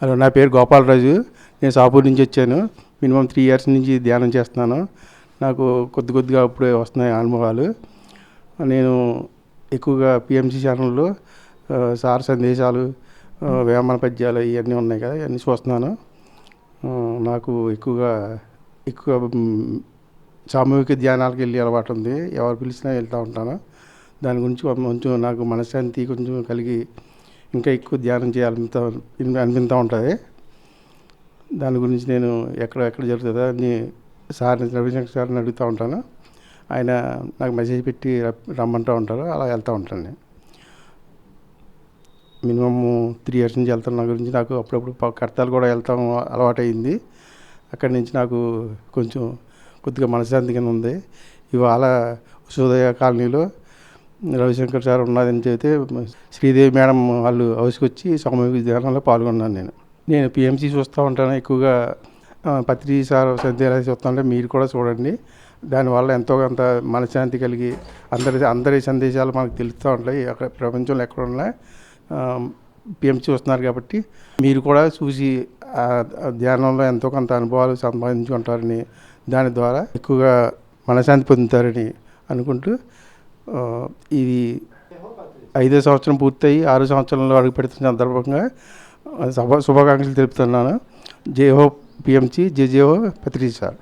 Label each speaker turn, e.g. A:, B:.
A: Hello, నా పేరు గోపాలరాజు. నేను సాపూర్ నుంచి వచ్చాను. మినిమం 3 years నుంచి ధ్యానం చేస్తున్నాను. నాకు కొద్దిగా అప్పుడే వస్తున్నాయి అనుభవాలు. నేను ఎక్కువగా పిఎంసి ఛానల్లో సార్ సందేశాలు, వేమన పద్యాలు ఇవన్నీ ఉన్నాయి కదా, ఇవన్నీ చూస్తున్నాను. నాకు ఎక్కువ సామూహిక ధ్యానాలకు వెళ్ళి అలవాటు ఉంది. ఎవరు పిలిచినా వెళ్తూ ఉంటాను. దాని గురించి కొంచెం నాకు మనశ్శాంతి కొంచెం కలిగి ఇంకా ఎక్కువ ధ్యానం చేయాలంత అనిపిస్తూ ఉంటుంది. దాని గురించి నేను ఎక్కడ జరుగుతుందో అని రవిశంకర్ సార్ని అడుగుతూ ఉంటాను. ఆయన నాకు మెసేజ్ పెట్టి రమ్మంటూ ఉంటారు. అలా వెళ్తూ ఉంటాను. నేను మినిమమ్ 3 years నుంచి వెళ్తాను. నా గురించి నాకు అప్పుడప్పుడు కడతాలు కూడా వెళ్తాం అలవాటైంది. అక్కడి నుంచి నాకు కొద్దిగా మనశ్శాంతిగా ఉంది. ఇవాళ ఉదయ కాలనీలో రవిశంకర్ సార్ ఉన్నదని చెబితే శ్రీదేవి మేడం వాళ్ళు హౌస్కి వచ్చి సామూహిక ధ్యానంలో పాల్గొన్నాను. నేను పిఎంసి చూస్తూ ఉంటాను. ఎక్కువగా పత్రిజీ సార్ సందేశాలు చూస్తుంటే మీరు కూడా చూడండి. దానివల్ల ఎంతో కొంత మనశ్శాంతి కలిగి అందరి సందేశాలు మనకు తెలుస్తూ ఉంటాయి. అక్కడ ప్రపంచంలో ఎక్కడ ఉన్నా పిఎంసి చూస్తున్నారు కాబట్టి మీరు కూడా చూసి ధ్యానంలో ఎంతో కొంత అనుభవాలు సంపాదించుకుంటారని, దాని ద్వారా ఎక్కువగా మనశ్శాంతి పొందుతారని అనుకుంటూ ఇది 5వ సంవత్సరం పూర్తయి 6వ సంవత్సరంలో అడుగు పెడుతున్న సందర్భంగా శుభాకాంక్షలు తెలుపుతున్నాను. జై హో పిఎంసి, జై హో పత్రిజీ సార్.